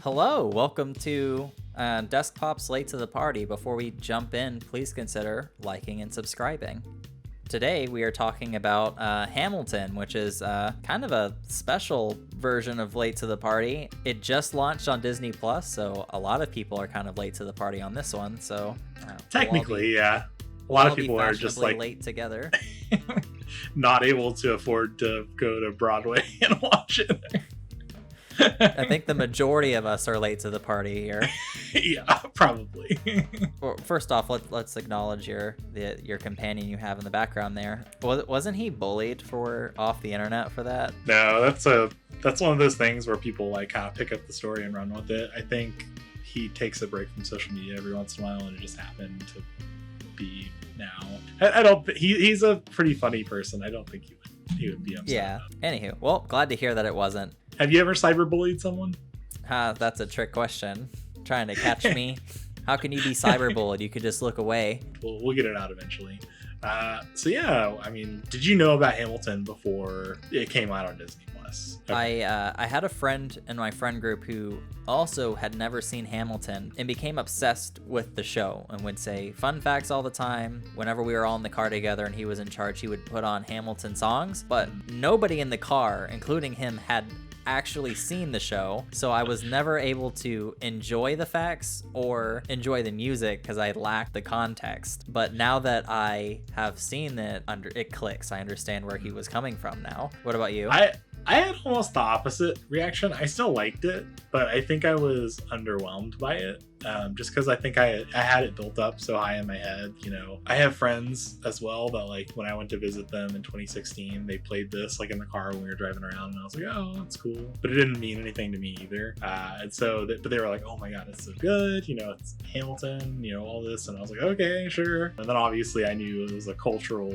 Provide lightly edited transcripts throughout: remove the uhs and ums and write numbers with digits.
Hello, welcome to Deskpop's Late to the Party. Before we jump in, please consider liking and subscribing. Today we are talking about Hamilton, which is kind of a special version of Late to the Party. It just launched on Disney Plus, so a lot of people are kind of late to the party on this one. So technically, yeah, a lot of people are just like late together, not able to afford to go to Broadway and watch it. I think the majority of us are late to the party here. Yeah, probably. Well, first off, let's acknowledge your companion you have in the background there. Wasn't he bullied off the internet for that? No, that's one of those things where people like kind of pick up the story and run with it. I think he takes a break from social media every once in a while, and it just happened to be now. I don't. He's a pretty funny person. I don't think he would be upset. Yeah. Anywho, well, glad to hear that it wasn't. Have you ever cyberbullied someone? That's a trick question. Trying to catch me. How can you be cyberbullied? You could just look away. We'll get it out eventually. So yeah, I mean, did you know about Hamilton before it came out on Disney Plus? Okay. I had a friend in my friend group who also had never seen Hamilton and became obsessed with the show and would say fun facts all the time. Whenever we were all in the car together and he was in charge, he would put on Hamilton songs, but nobody in the car, including him, had actually seen the show, so I was never able to enjoy the facts or enjoy the music because I lacked the context. But now that I have seen it, it clicks. I understand where he was coming from now. What about you? I had almost the opposite reaction. I still liked it, but I think I was underwhelmed by it. Just because I think I had it built up so high in my head. You know, I have friends as well that, like, when I went to visit them in 2016, they played this like in the car when we were driving around, and I was like, oh, that's cool, but it didn't mean anything to me either. And so but they were like, oh my god, it's so good, you know, it's Hamilton, you know, all this, and I was like, okay, sure. And then obviously I knew it was a cultural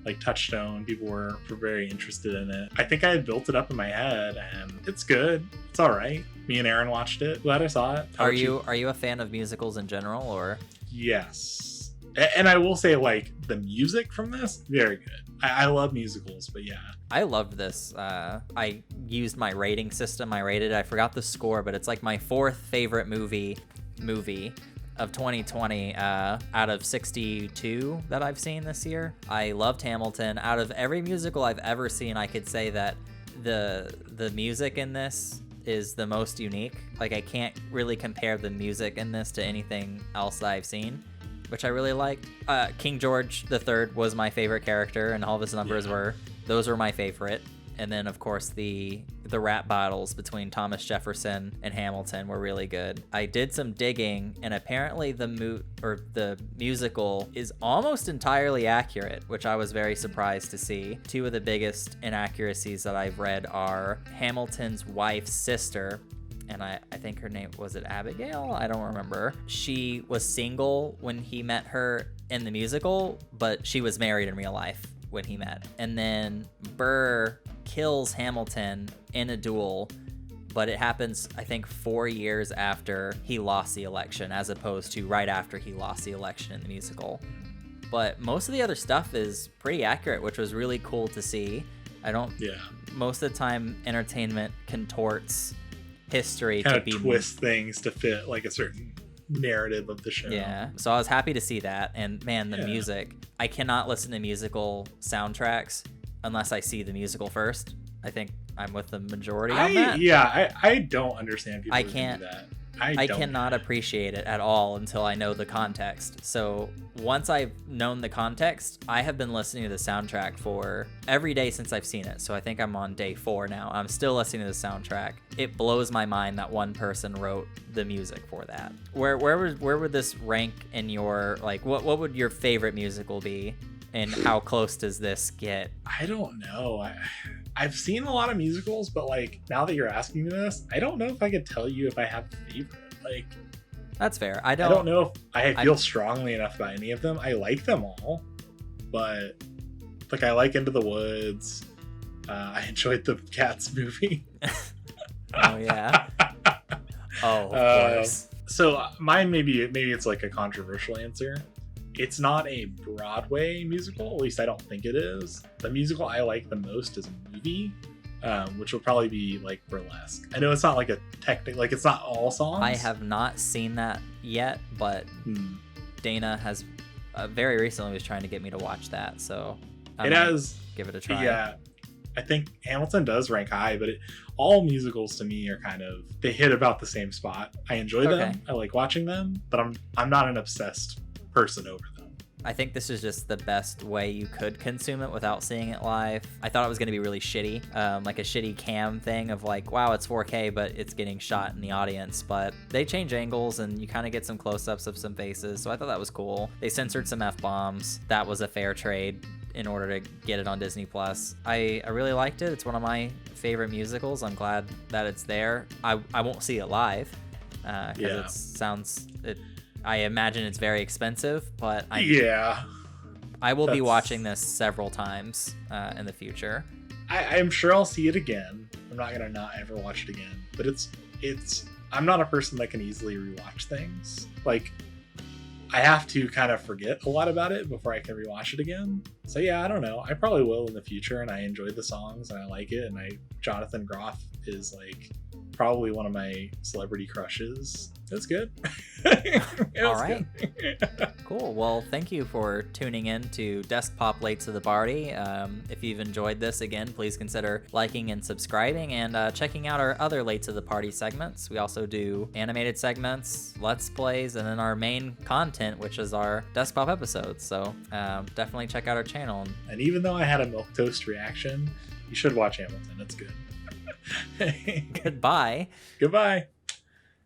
like touchstone. People were very interested in it. I think I had built it up in my head, and it's good. It's all right. Me and Aaron watched it. Glad I saw it. Are you a fan of musicals in general, or? Yes. And I will say, like, the music from this, very good. I love musicals, but yeah. I loved this. I used my rating system. I rated it. I forgot the score, but it's like my fourth favorite movie of 2020 out of 62 that I've seen this year. I loved Hamilton. Out of every musical I've ever seen, I could say that the music in this is the most unique. Like, I can't really compare the music in this to anything else that I've seen, which I really liked. King George III was my favorite character, and all of his numbers were my favorite. And then, of course, the rap battles between Thomas Jefferson and Hamilton were really good. I did some digging, and apparently the musical is almost entirely accurate, which I was very surprised to see. Two of the biggest inaccuracies that I've read are Hamilton's wife's sister, and I think her name, was it Abigail? I don't remember. She was single when he met her in the musical, but she was married in real life when he met. And then Burr kills Hamilton in a duel, but it happens, I think, 4 years after he lost the election, as opposed to right after he lost the election in the musical. But most of the other stuff is pretty accurate, which was really cool to see. Most of the time, entertainment contorts history kind to of be twist things to fit like a certain narrative of the show. Yeah, so I was happy to see that. And man, the music, I cannot listen to musical soundtracks unless I see the musical first. I think I'm with the majority on that. Yeah, I don't understand people who do that. I cannot appreciate it at all until I know the context. So once I've known the context, I have been listening to the soundtrack for every day since I've seen it. So I think I'm on day 4 now. I'm still listening to the soundtrack. It blows my mind that one person wrote the music for that. Where would this rank in your, like, what would your favorite musical be? And how close does this get? I don't know. I've seen a lot of musicals, but like, now that you're asking me this, I don't know if I could tell you if I have a favorite. Like, that's fair. I don't know if I feel strongly enough about any of them. I like them all, but like, I like Into the Woods. I enjoyed the Cats movie. Oh yeah. Oh, of course. So mine, maybe it's like a controversial answer. It's not a Broadway musical, at least I don't think it is. The musical I like the most is a movie. which will probably be like burlesque. I know it's not like a technical, like it's not all songs. I have not seen that yet, but Dana has very recently was trying to get me to watch that, so I might give it a try. Yeah, I think Hamilton does rank high, but all musicals to me are kind of, they hit about the same spot. I enjoy them, I like watching them, but I'm not an obsessed person over them. I think this is just the best way you could consume it without seeing it live. I thought it was going to be really shitty, like a shitty cam thing of like, wow, it's 4K, but it's getting shot in the audience. But they change angles and you kind of get some close-ups of some faces, so I thought that was cool. They censored some F-bombs. That was a fair trade in order to get it on Disney+. I really liked it. It's one of my favorite musicals. I'm glad that it's there. I won't see it live because I imagine it's very expensive, but I will be watching this several times in the future. I'm sure I'll see it again. I'm not gonna not ever watch it again, but it's I'm not a person that can easily rewatch things. Like, I have to kind of forget a lot about it before I can rewatch it again. So yeah, I don't know. I probably will in the future, and I enjoy the songs and I like it. And Jonathan Groff is like probably one of my celebrity crushes. It's good. All right. Cool. Well, thank you for tuning in to Deskpop Late to the Party. If you've enjoyed this, again, please consider liking and subscribing and checking out our other Late to the Party segments. We also do animated segments, Let's Plays, and then our main content, which is our Deskpop episodes. So definitely check out our channel. And even though I had a milquetoast reaction, you should watch Hamilton. It's good. Goodbye. Goodbye.